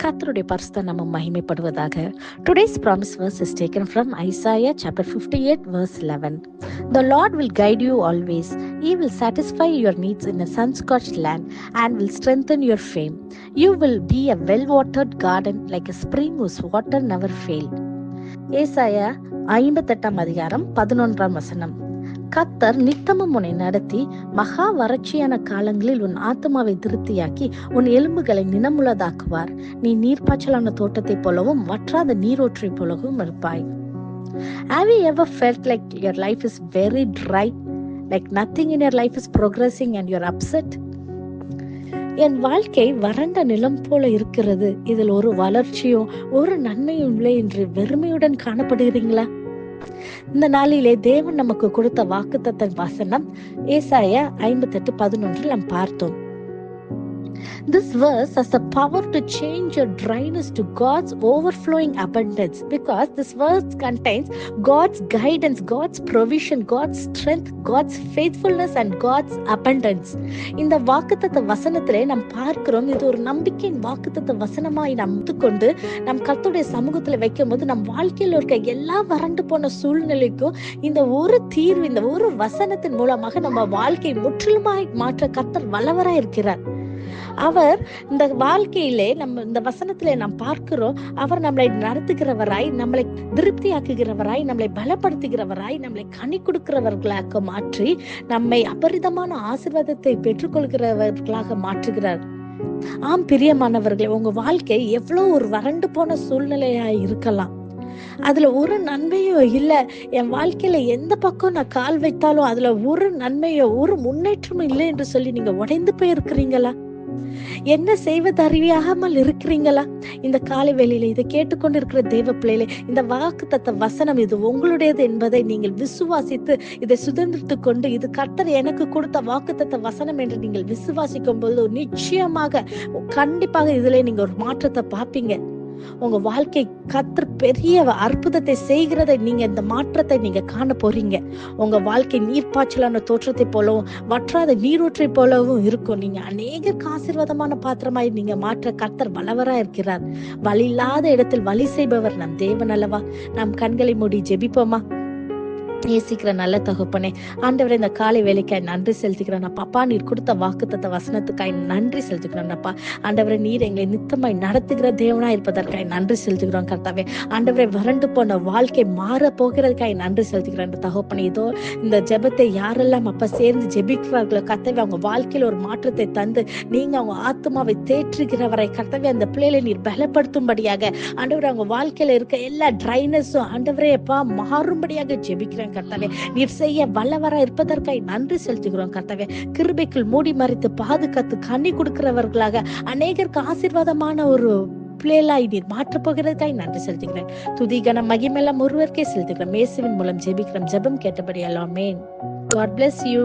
கர்த்தருடைய பரிசுத்த நாமம் மகிமைப்படுவதாக. Today's promise verse is taken from Isaiah chapter 58 verse 11. The Lord will guide you always. He will satisfy your needs in a sun-scorched land and will strengthen your fame. You will be a well-watered garden like a spring whose water never fail. ஏசாயா 58 அதிகாரம் 11 வசனம். கர்த்தர் நித்தமும் உன்னை நடத்தி மகா வறட்சியான காலங்களில் உன் ஆத்மாவை திருப்தியாக்கி உன் எலும்புகளை நினமுள்ளதாக்குவார். நீ நீர்ப்பாய்ச்சலான தோட்டத்தை போலவும் வற்றாத நீரோற்றை போலவும் இருப்பாய். Have you ever felt like your life is very dry, like nothing in your life is progressing and you're upset? என் வாழ்க்கை வறண்ட நிலம் போல இருக்கிறது, இதில் ஒரு வளர்ச்சியும் ஒரு நன்மையும் இல்லை என்று வெறுமையுடன் காணப்படுகிறீங்களா? இந்த நாளிலே தேவன் நமக்கு கொடுத்த வாக்குத்தத்த வசனம் ஏசாயா 58:11 நாம் பார்த்தோம். This verse has the power to change your dryness to God's overflowing abundance, because this verse contains God's guidance, God's provision, God's strength, God's faithfulness and God's abundance. இந்த வாக்குத்தத்த வசனத்திலே நாம் பார்க்கிறோம், இது ஒரு நம்பிக்கையின் வாக்குத்தத்த வசனமாய் நாம் கொண்டு நம் கர்த்தருடைய சமூகத்தில் வைக்கும் போது நம் வாழ்க்கையில் இருக்க எல்லா வறண்டு போன சூழ்நிலைக்கும் இந்த ஒரு தீர்வு, இந்த ஒரு வசனத்தின் மூலமாக நம்ம வாழ்க்கை முற்றிலுமாய் மாற்ற கர்த்தர் வல்லவராய் இருக்கிறார். அவர் இந்த வாழ்க்கையிலே நம்ம இந்த வசனத்திலே நாம் பார்க்கிறோம், அவர் நம்மளை நடத்துகிறவராய், நம்மளை திருப்தியாக்குகிறவராய், நம்மளை பலப்படுத்துகிறவராய், நம்மளை கனி கொடுக்கிறவர்களாக மாற்றி நம்மை அபரிதமான ஆசீர்வாதத்தை பெற்றுக்கொள்கிறவர்களாக மாற்றுகிறார். ஆம் பிரியமானவர்களே, உங்க வாழ்க்கை எவ்வளவு ஒரு வறண்டு போன சூழ்நிலையா இருக்கலாம், அதுல ஒரு நன்மையோ இல்ல, என் வாழ்க்கையில எந்த பக்கம் நான் கால் வைத்தாலும் அதுல ஒரு நன்மையோ ஒரு முன்னேற்றமும் இல்லை என்று சொல்லி நீங்க உடைந்து போயிருக்கிறீங்களா? என்ன செய்வது அறியாமல் இருக்கிறீங்களா? இந்த காலை வேளையில இதை கேட்டுக்கொண்டிருக்கிற தேவ பிள்ளைகளே, இந்த வாக்குத்தத்த வசனம் இது உங்களுடையது என்பதை நீங்கள் விசுவாசித்து இதை சுதந்திரத்து கொண்டு இது கர்த்தர் எனக்கு கொடுத்த வாக்குத்தத்த வசனம் என்று நீங்கள் விசுவாசிக்கும் போது நிச்சயமாக கண்டிப்பாக இதுல நீங்க ஒரு மாற்றத்தை பார்ப்பீங்க. உங்க வாழ்க்கை கர்த்தர் பெரிய அற்புதத்தை செய்கிறதை நீங்க இந்த மாற்றத்தை நீங்க காண போறீங்க. உங்க வாழ்க்கை நீர்ப்பாய்ச்சலான தோற்றத்தை போலவும் வற்றாத நீரூற்றை போலவும் இருக்கும். நீங்க அநேகருக்கு ஆசீர்வாதமான பாத்திரமாய் நீங்க மாற்ற கர்த்தர் வல்லவரா இருக்கிறார். வழி இல்லாத இடத்தில் வழி செய்பவர் நம் தேவன் அல்லவா? நாம் கண்களை மூடி ஜெபிப்போமா? நேசிக்கிற நல்ல தகப்பனே, ஆண்டவரே, இந்த காலை வேலைக்காய் நன்றி செலுத்துகிறேன் அப்பா. நீர் கொடுத்த வாக்குத்தத்த வசனத்துக்காய் நன்றி செலுத்துகிறோம் அப்பா. ஆண்டவரே, நீர் எங்களை நித்தமாய் நடத்துகிற தேவனா இருப்பதற்காய் நன்றி செலுத்துகிறோம் கர்த்தாவே. ஆண்டவரே, வறண்டு போன வாழ்க்கை மாற போகிறதுக்காய் நன்றி செலுத்துகிறேன் தகப்பனே. இதோ இந்த ஜெபத்தை யாரெல்லாம் அப்பா சேர்ந்து ஜெபிக்கிறார்களோ கர்த்தாவே, அவங்க வாழ்க்கையில ஒரு மாற்றத்தை தந்து நீங்க அவங்க ஆத்மாவை தேற்றுகிறவரை கர்த்தாவே, அந்த பிள்ளைகளை நீர் பலப்படுத்தும்படியாக ஆண்டவரே, அவங்க வாழ்க்கையில இருக்க எல்லா ட்ரைனஸும் ஆண்டவரே அப்பா மாறும்படியாக ஜெபிக்கிறேன் கர்த்தாவே. நீர் செய்ய வல்லவரா இருப்பதற்காய் நன்றி செலுத்துகிறோம் கர்த்தாவே. கிருபைக்குள் மூடி மறைத்து பாதுகாத்து கனி கொடுக்கிறவர்களாக அநேகருக்கு ஆசீர்வாதமான ஒரு பிள்ளைகளாய் நீர் மாற்றப் போகிறதுக்காய் நன்றி செலுத்துகிறேன். துதி கன மகிமையெல்லாம் ஒருவருக்கே செலுத்துகிறோம். இயேசுவின் மூலம் ஜெபிக்கிறோம். ஜெபம் கேட்டபடி ஆமென். God bless you.